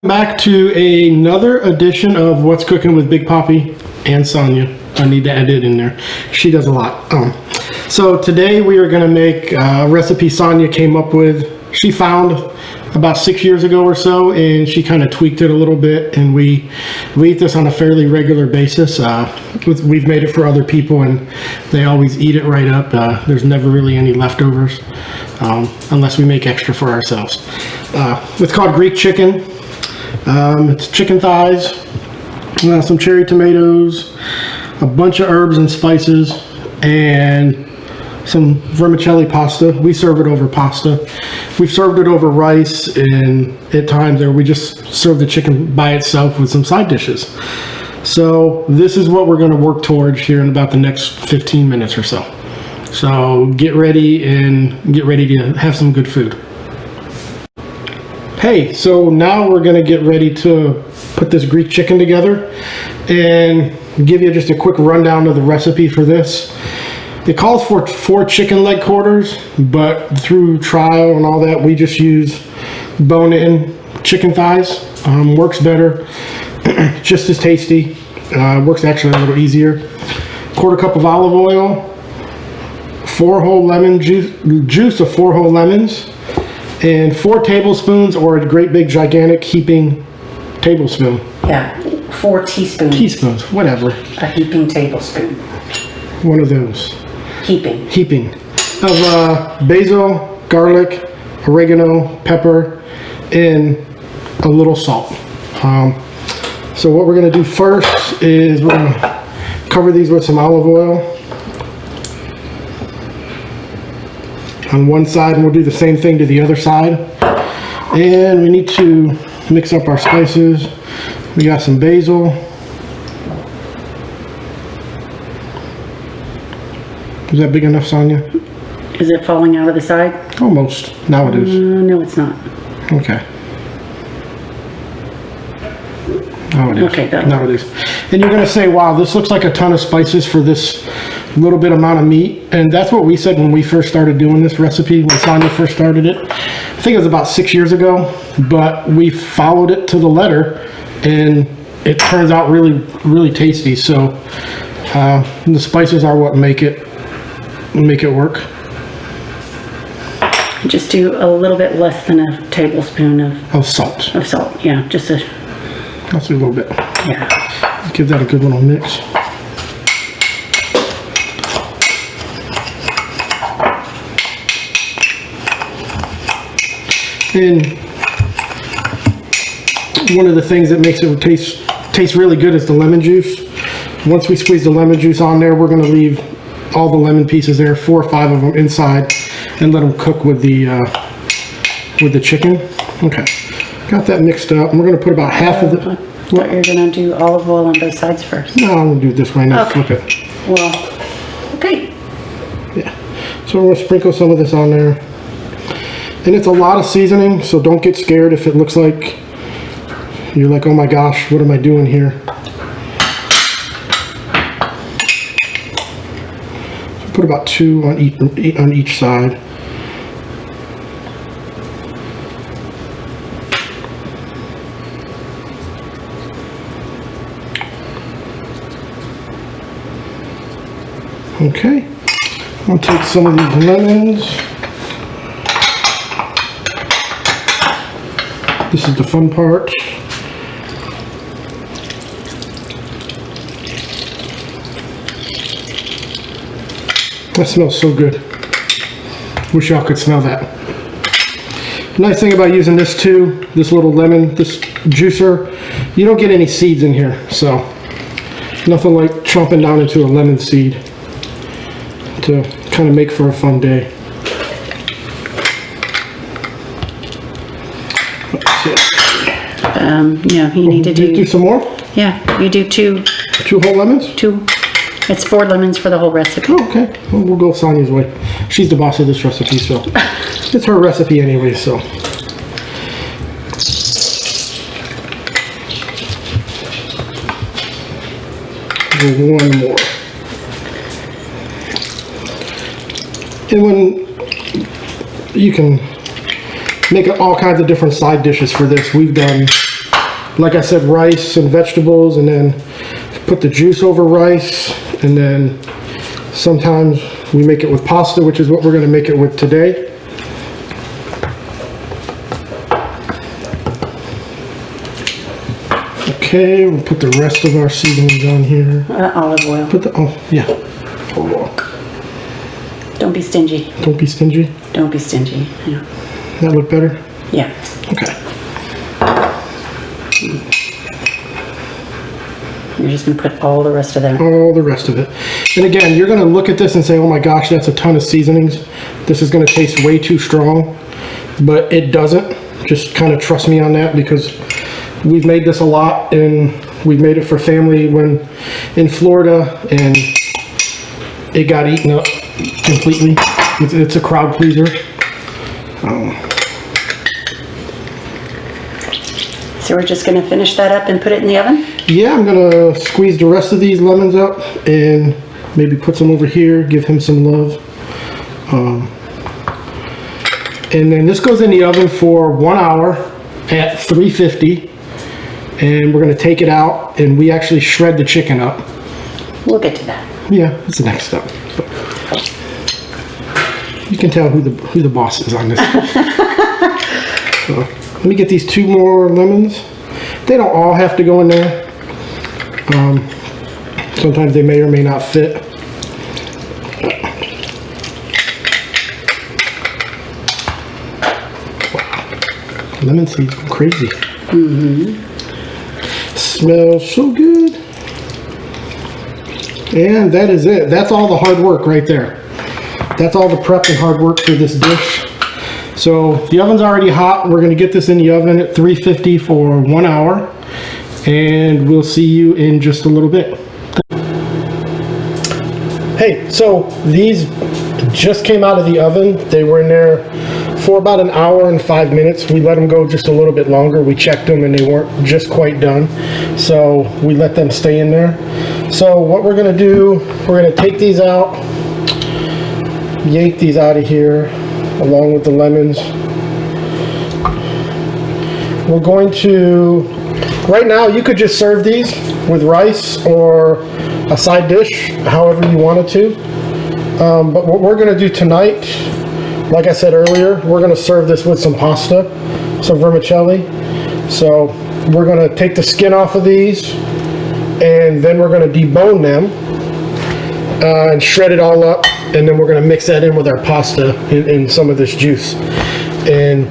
Back to another edition of What's Cooking with Big Poppi and Sonia. I need to edit in there. She does a lot. So today we are going to make a recipe Sonia came up with. She found about 6 years ago or so, and she kind of tweaked it a little bit, and we eat this on a fairly regular basis. We've made it for other people, and they always eat it right up. There's never really any leftovers, unless we make extra for ourselves. It's called Greek chicken. It's chicken thighs, some cherry tomatoes, a bunch of herbs and spices, and some vermicelli pasta. We serve it over pasta. We've served it over rice, and at times there we just serve the chicken by itself with some side dishes. So this is what we're going to work towards here in about the next 15 minutes or so. So get ready to have some good food. Hey, so now we're going to get ready to put this Greek chicken together and give you just a quick rundown of the recipe for this. It calls for 4 chicken leg quarters, but through trial and all that, we just use bone-in chicken thighs. Works better, just as tasty. Works actually a little easier. 1/4 cup of olive oil, 4 whole lemon juice of 4 whole lemons, and 4 tablespoons or a great big gigantic heaping tablespoon. Yeah, 4 teaspoons. Teaspoons, whatever. A heaping tablespoon. One of those. Heaping. Of basil, garlic, oregano, pepper, and a little salt. So what we're going to do first is we're going to cover these with some olive oil on one side, and we'll do the same thing to the other side. And we need to mix up our spices. We got some basil. Is that big enough, Sonia? Is it falling out of the side? Almost. Now it is. No, it's not. Okay. Now it is. Okay, now it is. And you're going to say, wow, this looks like a ton of spices for this little bit amount of meat. And that's what we said when we first started doing this recipe, when Sonia first started it. I think it was about 6 years ago, but we followed it to the letter, and it turns out really, really tasty. So the spices are what make it work. Just do a little bit less than a tablespoon of salt. Of salt, yeah, just a... Let's do a little bit. Yeah. Give that a good little mix. And one of the things that makes it taste really good is the lemon juice. Once we squeeze the lemon juice on there, we're going to leave all the lemon pieces there, 4 or 5 of them inside, and let them cook with the chicken. Okay, got that mixed up. And we're going to put about half of the... I thought you were going to do olive oil on both sides first. No, I'm going to do it this way now. Okay. Flip it. Well, okay. Yeah. So we're going to sprinkle some of this on there. And it's a lot of seasoning, so don't get scared if it looks like you're like, oh my gosh, what am I doing here? So put about 2 on each side. Okay, I'll take some of these lemons. This is the fun part. That smells so good. Wish y'all could smell that. Nice thing about using this too, this little lemon, this juicer, you don't get any seeds in here, so nothing like chomping down into a lemon seed to kind of make for a fun day. Yeah, you need to do some more? Yeah, you do 2 whole lemons? 2. It's 4 lemons for the whole recipe. Oh, okay. Well, we'll go Sonia's way. She's the boss of this recipe, so it's her recipe anyway, so. One more. And when you can make all kinds of different side dishes for this, we've done like I said, rice and vegetables, and then put the juice over rice, and then sometimes we make it with pasta, which is what we're going to make it with today. Okay, we'll put the rest of our seasonings on here. Olive oil. Put the, oh, yeah. Olive oil. Don't be stingy. Don't be stingy. Don't be stingy. Yeah. That look better? Yeah. Okay. You're just going to put all the rest of that. All the rest of it. And again, you're going to look at this and say, oh my gosh, that's a ton of seasonings. This is going to taste way too strong. But it doesn't. Just kind of trust me on that, because we've made this a lot, and we've made it for family when in Florida, and it got eaten up completely. It's a crowd pleaser. So we're just going to finish that up and put it in the oven? Yeah, I'm gonna squeeze the rest of these lemons up and maybe put some over here, give him some love. And then this goes in the oven for 1 hour at 350, and we're gonna take it out, and we actually shred the chicken up. We'll get to that. Yeah, that's the next step. You can tell who the boss is on this. So let me get these 2 more lemons. They don't all have to go in there. Sometimes they may or may not fit. Wow. Lemon seeds go crazy. Smells so good. And that is it. That's all the hard work right there. That's all the prep and hard work for this dish. So the oven's already hot. We're going to get this in the oven at 350 for 1 hour. And we'll see you in just a little bit. Hey, so these just came out of the oven. They were in there for about 1 hour and 5 minutes. We let them go just a little bit longer. We checked them and they weren't just quite done. So we let them stay in there. So what we're gonna do, we're gonna take these out, yank these out of here along with the lemons. We're going to, right now you could just serve these with rice or a side dish, however you wanted to. But what we're going to do tonight, like I said earlier, we're going to serve this with some pasta, some vermicelli. So we're going to take the skin off of these, and then we're going to debone them and shred it all up, and then we're going to mix that in with our pasta in some of this juice. And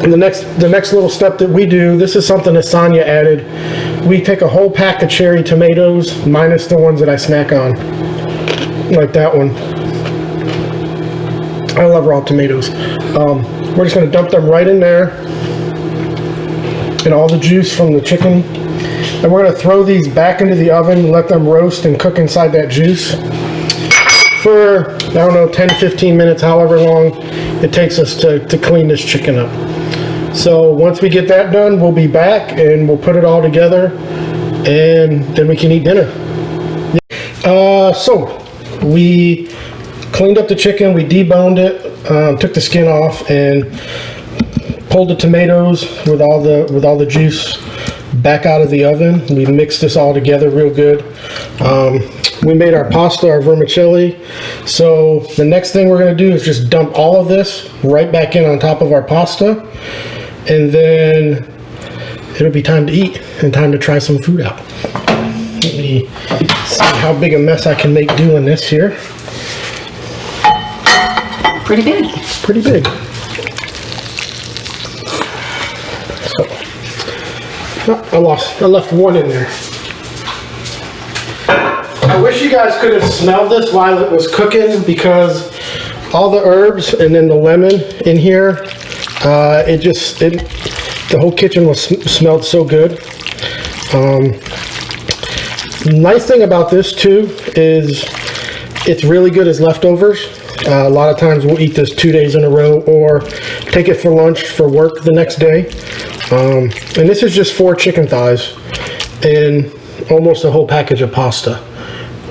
the next little step that we do, this is something that Sonia added. We take a whole pack of cherry tomatoes, minus the ones that I snack on, like that one. I love raw tomatoes. We're just going to dump them right in there, and all the juice from the chicken. And we're going to throw these back into the oven, let them roast and cook inside that juice for, I don't know, 10-15 minutes, however long it takes us to clean this chicken up. So once we get that done, we'll be back and we'll put it all together, and then we can eat dinner. So we cleaned up the chicken, we deboned it, took the skin off, and pulled the tomatoes with all the juice back out of the oven. We mixed this all together real good. We made our pasta, our vermicelli. So the next thing we're going to do is just dump all of this right back in on top of our pasta, and then it'll be time to eat and time to try some food out. Let me see how big a mess I can make doing this here. Pretty big. Pretty big. I left one in there. I wish you guys could have smelled this while it was cooking, because all the herbs and then the lemon in here, the whole kitchen smelled so good. Nice thing about this too is it's really good as leftovers. A lot of times we'll eat this 2 days in a row or take it for lunch for work the next day. And this is just 4 chicken thighs and almost a whole package of pasta.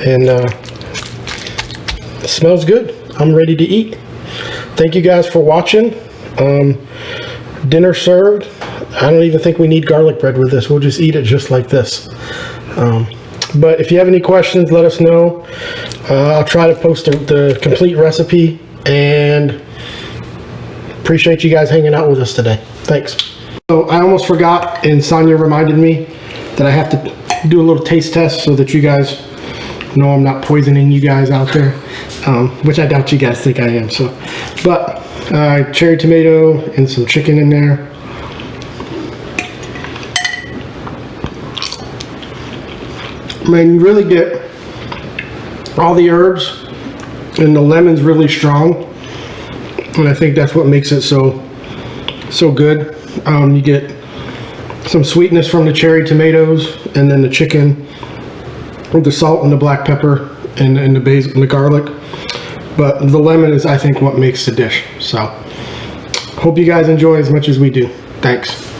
And it smells good. I'm ready to eat. Thank you guys for watching. Dinner served. I don't even think we need garlic bread with this. We'll just eat it just like this. But if you have any questions, let us know. I'll try to post the complete recipe, and appreciate you guys hanging out with us today. Thanks. So I almost forgot, and Sonia reminded me that I have to do a little taste test so that you guys know I'm not poisoning you guys out there, which I doubt you guys think I am. So, but cherry tomato and some chicken in there. I mean, you really get all the herbs, and the lemon's really strong, and I think that's what makes it so good. You get some sweetness from the cherry tomatoes, and then the chicken with the salt and the black pepper and the basil and the garlic. But the lemon is, I think, what makes the dish. So, hope you guys enjoy as much as we do. Thanks.